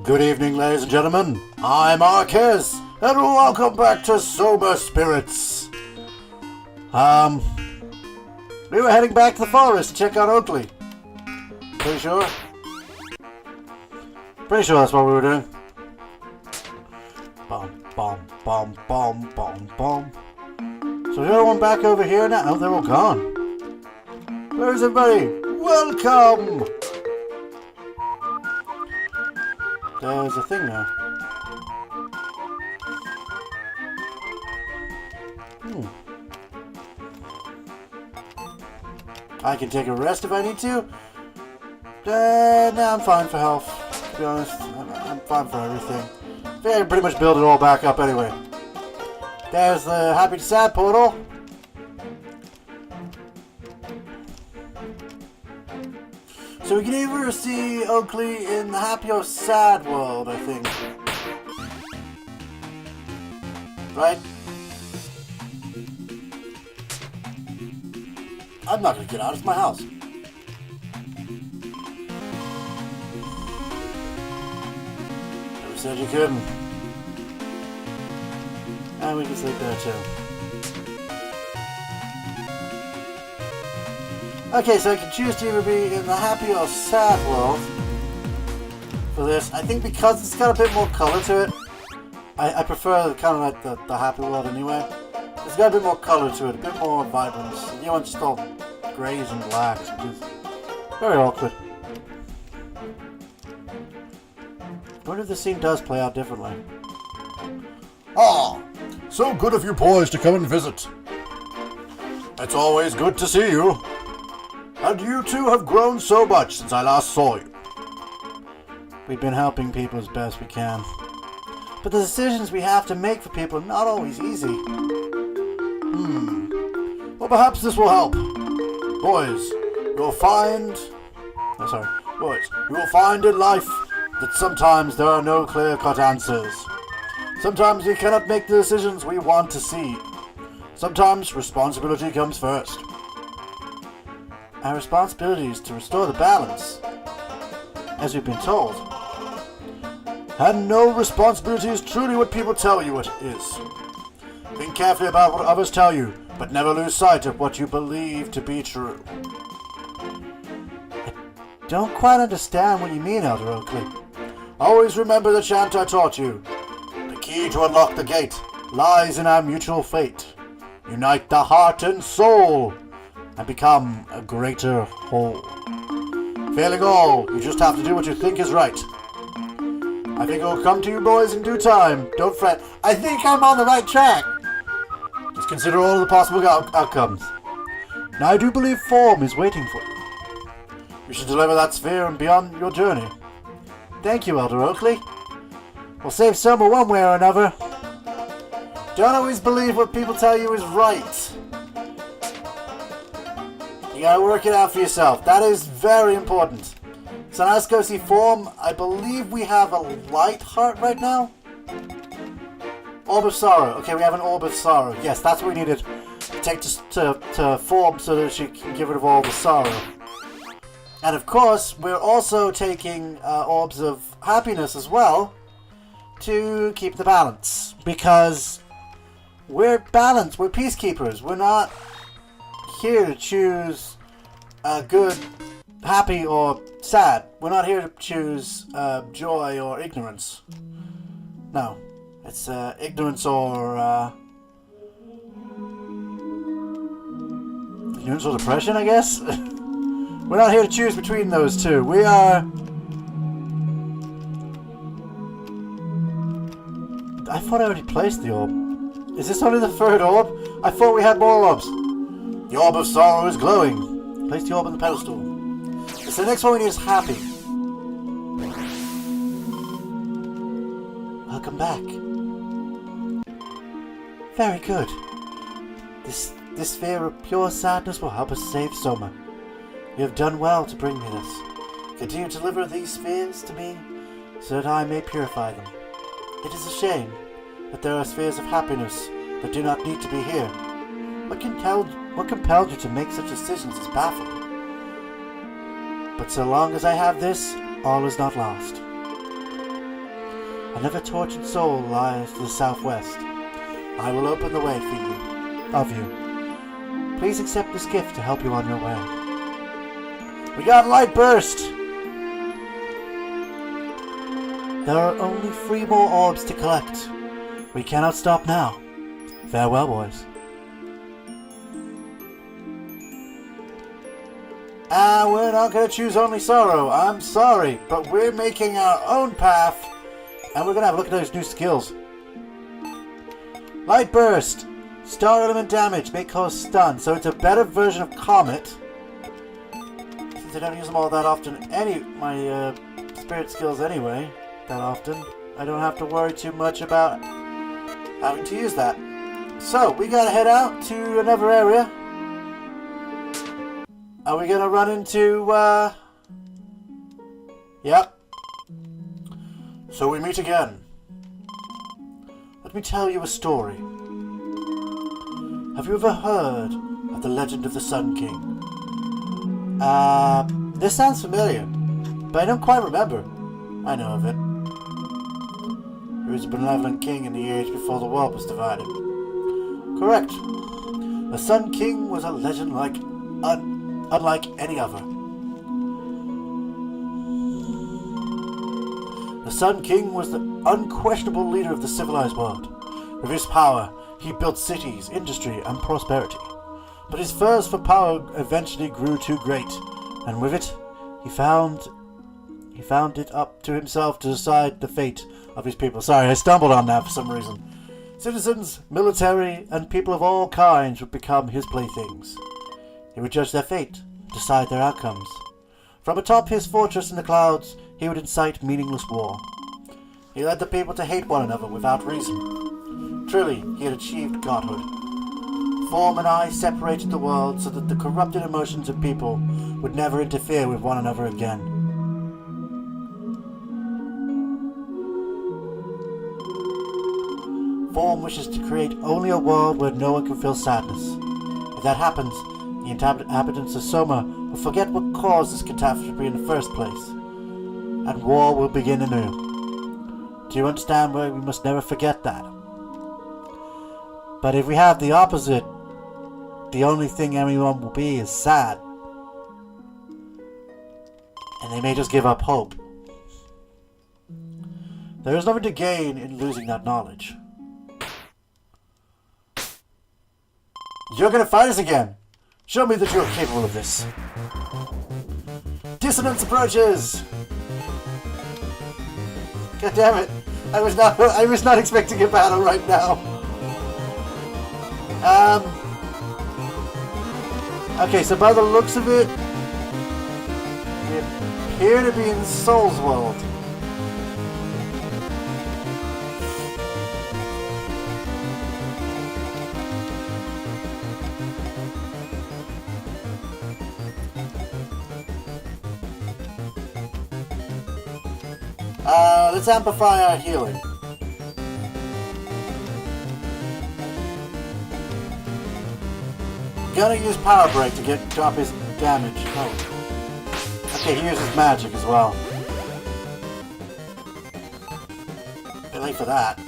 Good evening, ladies and gentlemen. I'm Marquez, and welcome back to Soma Spirits. We were heading back to the forest to check out Oakley. Pretty sure that's what we were doing. Bum, bum, bum, bum, bum, bum. So is everyone back over here now? Oh, they're all gone. Where's everybody? Welcome! There's a thing now. I can take a rest if I need to. No, I'm fine for health. To be honest, I'm fine for everything. I think I can pretty much build it all back up anyway. There's the Happy to Sad portal. So we can either see Oakley in the Happy or Sad world, I think. Right? I'm not gonna get out, it's my house. Never said you couldn't. And we can sleep there too. Okay, so I can choose to either be in the Happy or Sad world for this. I think because it's got a bit more color to it, I prefer kind of like the Happy world anyway. It's got a bit more color to it, a bit more vibrance. You want just all grays and blacks, which is very awkward. I wonder if the scene does play out differently. Ah, so good of you boys to come and visit. It's always good to see you. And you two have grown so much since I last saw you. We've been helping people as best we can. But the decisions we have to make for people are not always easy. Well, perhaps this will help. Boys, you will find in life that sometimes there are no clear-cut answers. Sometimes we cannot make the decisions we want to see. Sometimes responsibility comes first. Our responsibility is to restore the balance, as we've been told. And no responsibility is truly what people tell you it is. Think carefully about what others tell you, but never lose sight of what you believe to be true. I don't quite understand what you mean, Elder Oakley. Always remember the chant I taught you. The key to unlock the gate lies in our mutual fate. Unite the heart and soul, and become a greater whole. Failing all, you just have to do what you think is right. I think it'll come to you boys in due time. Don't fret. I think I'm on the right track. Just consider all of the possible outcomes. Now I do believe form is waiting for you. You should deliver that sphere and beyond your journey. Thank you, Elder Oakley. We'll save Soma one way or another. Don't always believe what people tell you is right. You gotta work it out for yourself. That is very important. So now let's go see form. I believe we have a light heart right now. Orb of sorrow. Okay, we have an orb of sorrow. Yes, that's what we needed to take to form so that she can get rid of all the sorrow. And of course, we're also taking orbs of happiness as well to keep the balance. Because we're balanced. We're peacekeepers. We're not here to choose good, happy, or sad. We're not here to choose joy or ignorance. No. It's ignorance or ignorance or depression, I guess. We're not here to choose between those two. We are. I thought I already placed the orb. Is this only the third orb? I thought we had more orbs. The orb of sorrow is glowing. Place the orb on the pedestal. So the next one we need is happy. Welcome back. Very good. This sphere of pure sadness will help us save Soma. You have done well to bring me this. Continue to deliver these spheres to me, so that I may purify them. It is a shame that there are spheres of happiness that do not need to be here. What compelled you to make such decisions is baffling. But so long as I have this, all is not lost. Another tortured soul lies to the southwest. I will open the way for you. Please accept this gift to help you on your way. We got light burst! There are only 3 more orbs to collect. We cannot stop now. Farewell, boys. We're not going to choose only sorrow. I'm sorry, but we're making our own path. And we're going to have a look at those new skills. Light burst. Star element damage may cause stun, so it's a better version of Comet. Since I don't use them all that often, my spirit skills anyway, that often, I don't have to worry too much about having to use that. So, we gotta head out to another area. Are we gonna run into, Yep. So we meet again. Let me tell you a story. Have you ever heard of the legend of the Sun King? This sounds familiar, but I don't quite remember. I know of it. He was a benevolent king in the age before the world was divided. Correct. The Sun King was a legend unlike any other. The Sun King was the unquestionable leader of the civilized world. With his power, he built cities, industry, and prosperity. But his thirst for power eventually grew too great, and with it, he found it up to himself to decide the fate of his people. Sorry, I stumbled on that for some reason. Citizens, military, and people of all kinds would become his playthings. He would judge their fate, decide their outcomes. From atop his fortress in the clouds, he would incite meaningless war. He led the people to hate one another without reason. Truly, he had achieved godhood. Form and I separated the world so that the corrupted emotions of people would never interfere with one another again. Form wishes to create only a world where no one can feel sadness. If that happens, the inhabitants of Soma will forget what caused this catastrophe in the first place, and war will begin anew. Do you understand why we must never forget that? But if we have the opposite, the only thing anyone will be is sad. And they may just give up hope. There is nothing to gain in losing that knowledge. You're gonna fight us again. Show me that you're capable of this. Dissonance approaches. God damn it! I was not expecting a battle right now. Okay, so by the looks of it, we appear to be in Soul's world. Let's amplify our healing. Gonna use Power Break to drop his damage. Oh. Okay, he uses magic as well. Bit late for that.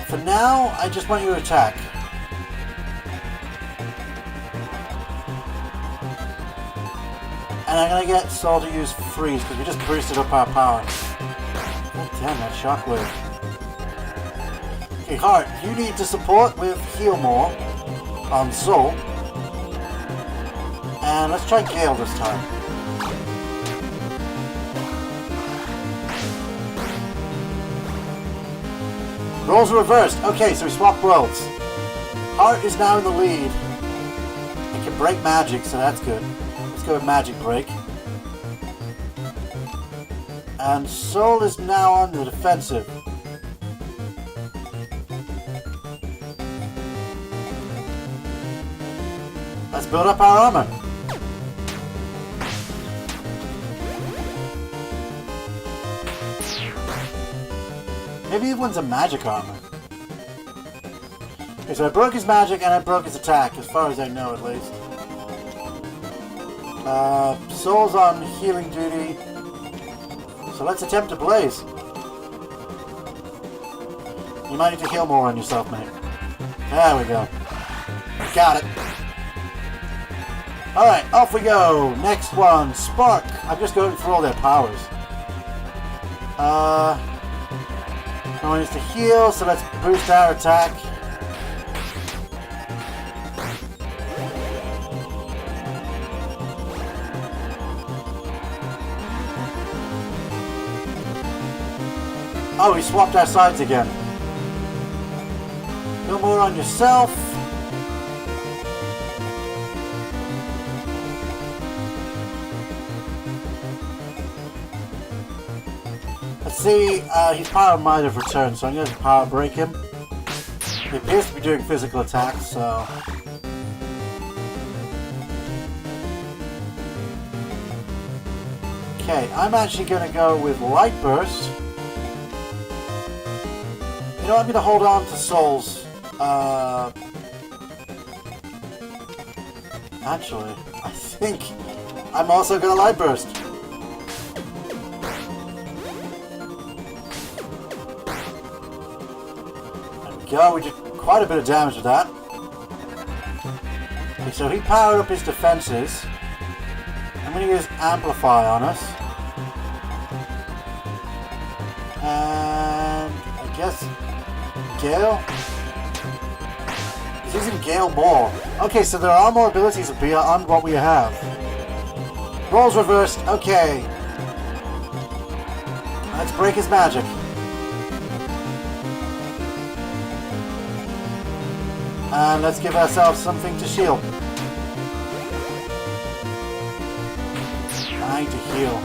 For now, I just want you to attack. And I'm gonna get Soul to use Freeze, because we just boosted up our power. God damn, that shockwave. Okay, Heart, you need to support with Heal More on Soul. And let's try Gale this time. Roles are reversed. Okay, so we swap worlds. Heart is now in the lead. It can break magic, so that's good. Let's go with Magic Break. And Soul is now on the defensive. Let's build up our armor. Maybe he wants a magic armor. Okay, so I broke his magic and I broke his attack, as far as I know at least. Soul's on healing duty. So let's attempt to blaze. You might need to heal more on yourself, mate. There we go. Got it. Alright, off we go. Next one, Spark. I'm just going through all their powers. No one needs to heal, so let's boost our attack. Oh, we swapped our sides again. No more on yourself. Let's see, his power might have returned, so I'm going to power break him. He appears to be doing physical attacks, so... Okay, I'm actually going to go with Light Burst. You know, I'm going to hold on to Souls. Actually, I think I'm also going to Light Burst. There we go, we did quite a bit of damage with that. Okay, so he powered up his defenses. I'm going to use Amplify on us. And I guess Gale? He's using Gale more. Okay, so there are more abilities beyond what we have. Rolls reversed. Okay. Let's break his magic. And let's give ourselves something to shield. I need to heal.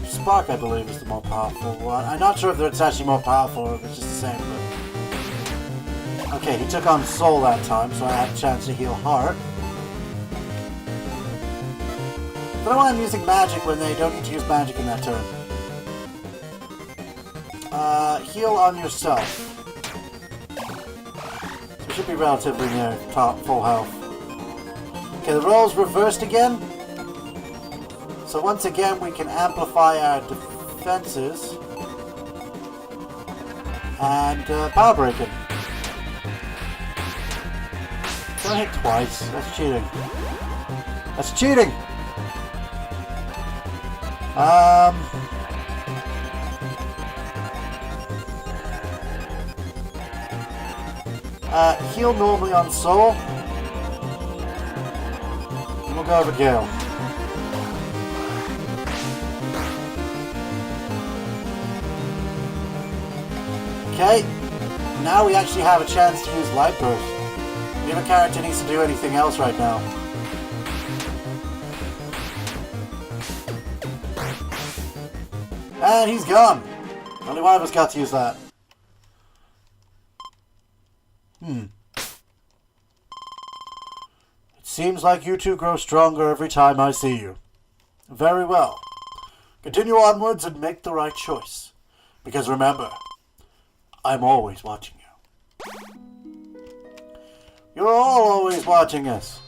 Spark, I believe, is the more powerful one. I'm not sure if it's actually more powerful or if it's just the same, but... Okay, he took on Soul that time, so I had a chance to heal Heart. I don't know why I'm using magic when they don't need to use magic in that turn. Heal on yourself. You should be relatively near top full health. Okay, the roll's reversed again. So once again, we can amplify our defenses and power break it. Don't hit twice. That's cheating. That's cheating. Heal normally on Soul. And we'll go over Gale. Okay, now we actually have a chance to use Light Burst. Neither character needs to do anything else right now. And he's gone. Only one of us got to use that. It seems like you two grow stronger every time I see you. Very well. Continue onwards and make the right choice. Because remember, I'm always watching you. You're all always watching us.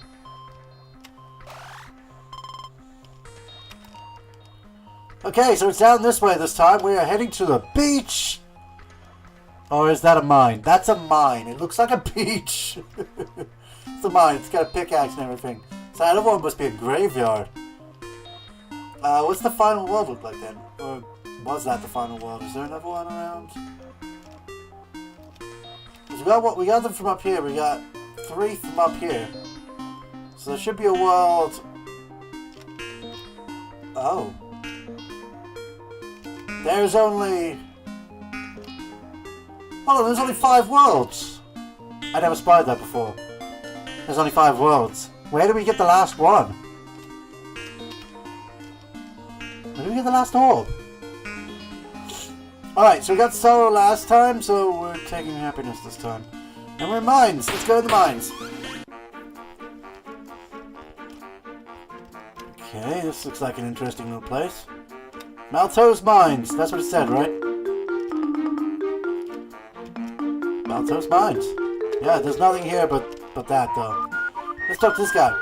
Okay, so it's down this way this time. We are heading to the beach. Or is that a mine? That's a mine. It looks like a beach. It's a mine. It's got a pickaxe and everything. So that other one must be a graveyard. What's the final world look like then? Or was that the final world? Is there another one around? We got them from up here. We got 3 from up here. So there should be a world. Oh. There's only... Hold on, there's only 5 worlds. I never spied that before. There's only 5 worlds. Where did we get the last one? Where did we get the last orb? Alright, so we got sorrow last time, so we're taking happiness this time. And we're in mines. Let's go to the mines. Okay, this looks like an interesting little place. Malto's Mines. That's what it said, right? Malto's Mines. Yeah, there's nothing here but that, though. Let's talk to this guy.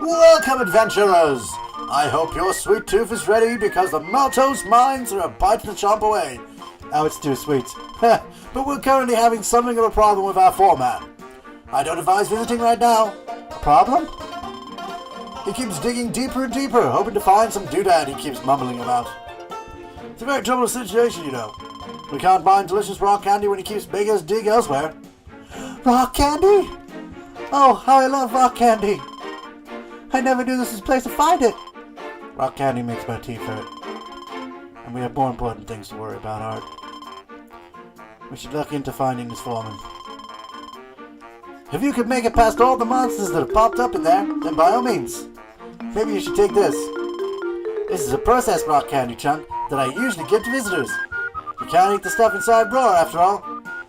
Welcome, adventurers! I hope your sweet tooth is ready because the Malto's Mines are a bite the chomp away. Oh, it's too sweet. But we're currently having something of a problem with our foreman. I don't advise visiting right now. A problem? He keeps digging deeper and deeper, hoping to find some doodad he keeps mumbling about. It's a very troublous situation, you know. We can't find delicious rock candy when he keeps making us dig elsewhere. Rock candy? Oh, how I love rock candy. I never knew this was a place to find it. Rock candy makes my teeth hurt. And we have more important things to worry about, Art. We should look into finding this foreman. If you could make it past all the monsters that have popped up in there, then by all means. Maybe you should take this. This is a processed rock candy chunk that I usually give to visitors. You can't eat the stuff inside raw, after all.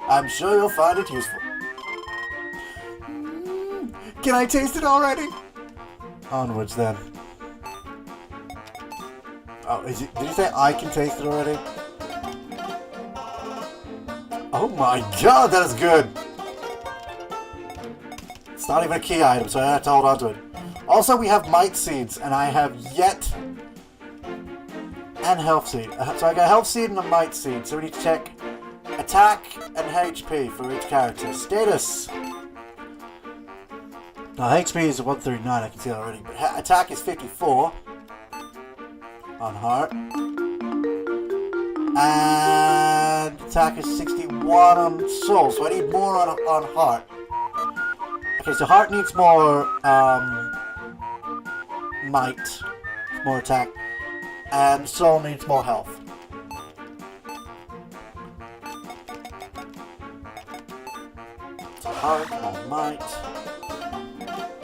I'm sure you'll find it useful. Can I taste it already? Onwards, then. Oh, did you say I can taste it already? Oh my god, that is good! It's not even a key item, so I have to hold on to it. Also, we have Might Seeds, and I have yet... And Health Seed. So I got a Health Seed and a Might Seed, so we need to check Attack and HP for each character. Status! Now, HP is 139, I can see that already, but Attack is 54 on Heart. And Attack is 61 on Soul, so I need more on Heart. Okay, so Heart needs more Might, more Attack, and Soul needs more Health. So Heart, more Might.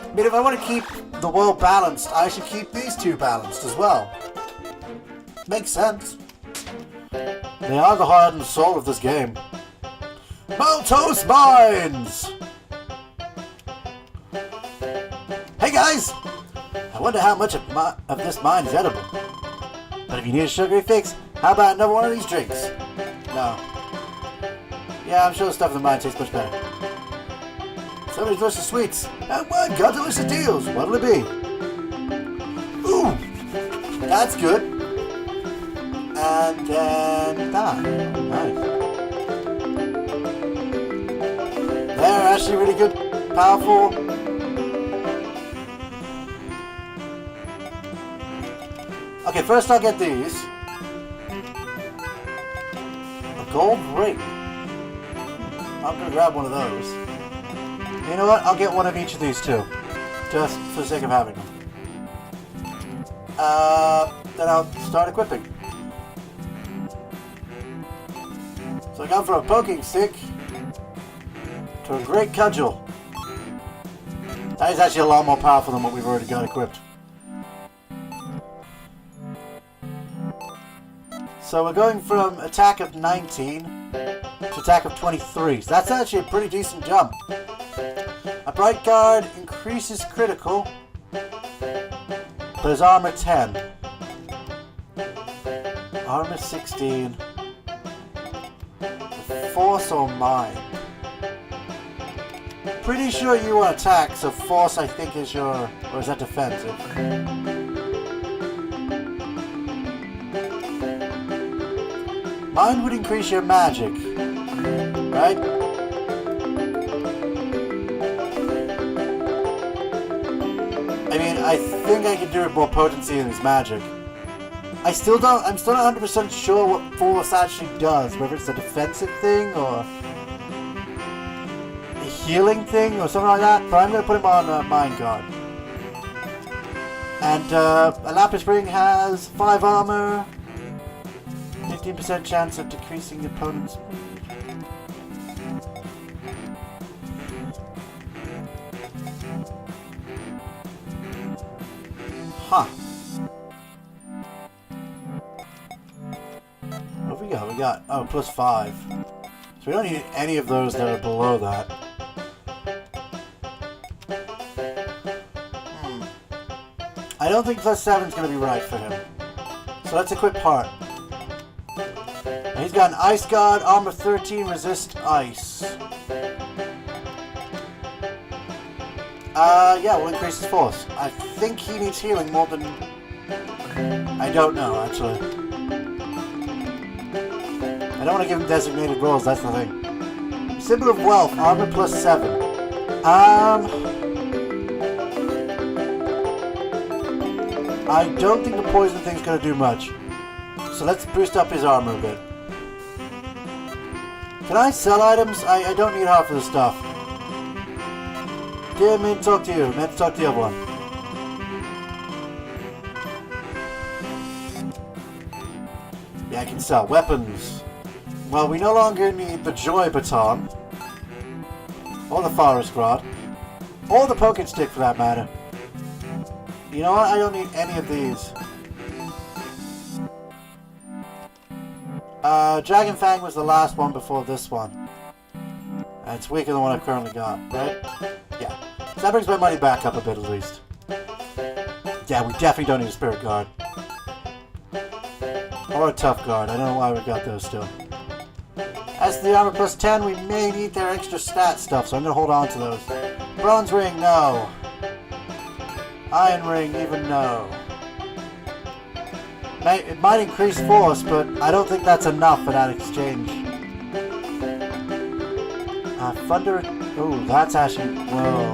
I mean, if I want to keep the world balanced, I should keep these two balanced as well. Makes sense. They are the heart and soul of this game. Malto's Mines! Hey guys! I wonder how much of this mine is edible. But if you need a sugary fix, how about another one of these drinks? No. Yeah, I'm sure the stuff in the mine tastes much better. So many delicious sweets. And my god, delicious deals. What'll it be? Ooh! That's good. And then that. Nice. They're actually really good. Powerful. Okay, first I'll get these. A gold ring. I'm gonna grab one of those. You know what? I'll get one of each of these too. Just for the sake of having them. Then I'll start equipping. So I got from a poking stick to a great cudgel. That is actually a lot more powerful than what we've already got equipped. So we're going from attack of 19 to attack of 23. So that's actually a pretty decent jump. A Bright Guard increases critical, but his armor 10. Armor 16. Force or Mind? Pretty sure you want attack, so Force I think is your... or is that defensive? Mind would increase your magic, right? I mean, I think I can do it more potency than his magic. I'm still not 100% sure what Force actually does, whether it's a defensive thing or a healing thing or something like that, but I'm going to put him on Mind Guard. And a Lapis Ring has 5 armor, 15% chance of decreasing the opponent's... Huh. What have we got? We got, oh, plus 5. So we don't need any of those that are below that. I I don't think plus 7 is going to be right for him. So let's equip part. And he's got an Ice Guard, Armor 13, Resist Ice. Yeah, we'll increase his force. I think he needs healing more than... I don't know, actually. I don't want to give him designated roles, that's the thing. Symbol of Wealth, Armor plus 7. I don't think the poison thing's going to do much. So let's boost up his armor a bit. Can I sell items? I don't need half of the stuff. Didn't mean to talk to you. Meant to talk to the other one. Yeah, I can sell weapons. Well, we no longer need the Joy Baton. Or the Forest Rod. Or the Poking Stick, for that matter. You know what? I don't need any of these. Dragon Fang was the last one before this one. And it's weaker than the one I've currently got, right? Yeah. So that brings my money back up a bit at least. Yeah, we definitely don't need a Spirit Guard. Or a Tough Guard. I don't know why we got those still. As to the armor plus 10, we may need their extra stat stuff, so I'm going to hold on to those. Bronze Ring, no. Iron Ring, even no. It might increase force, but I don't think that's enough for that exchange. Thunder... Oh, that's actually... Whoa.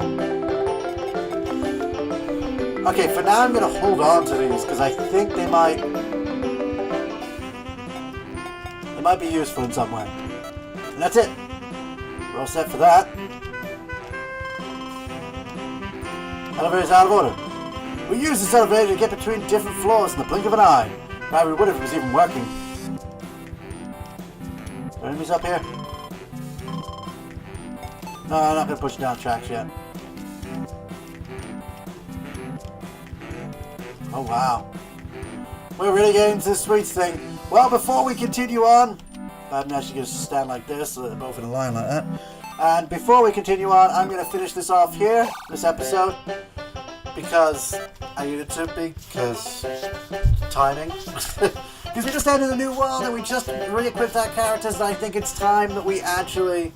Okay, for now I'm going to hold on to these, because I think they might... They might be useful in some way. And that's it. We're all set for that. Elevator's out of order. We use this elevator to get between different floors in the blink of an eye. Now we would if it was even working. Is there enemies up here? No, I'm not going to push down tracks yet. Oh, wow. We're really getting to the sweets thing. Well, before we continue on... I'm actually going to stand like this, so they're both in a line like that. And before we continue on, I'm going to finish this off here, this episode. Because I needed to, because timing. Because we just entered a new world and we just re-equipped our characters, and I think it's time that we actually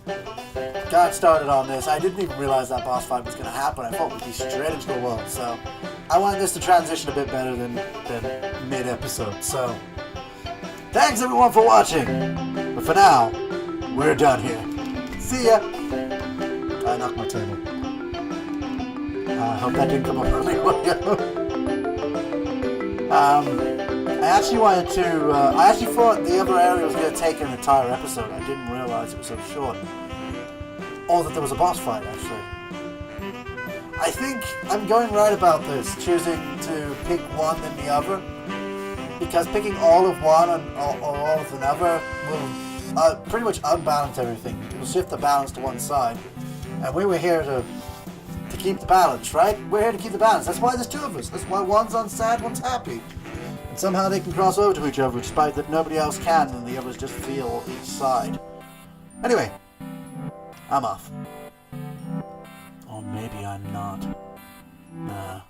got started on this. I didn't even realize that boss fight was going to happen. I thought we'd be straight into the world, so I wanted this to transition a bit better than mid-episode. So, thanks everyone for watching. But for now, we're done here. See ya. I knocked my table. I hope that didn't come up on the audio. I actually wanted to... I actually thought the other area was going to take an entire episode. I didn't realize it was so short. Or that there was a boss fight, actually. I think I'm going right about this, choosing to pick one than the other. Because picking all of one and all of another will pretty much unbalance everything. It will shift the balance to one side. And we were here to keep the balance, right? We're here to keep the balance. That's why there's two of us. That's why one's sad, one's happy. And somehow they can cross over to each other, despite that nobody else can, and the others just feel each side. Anyway, I'm off. Or maybe I'm not. Nah.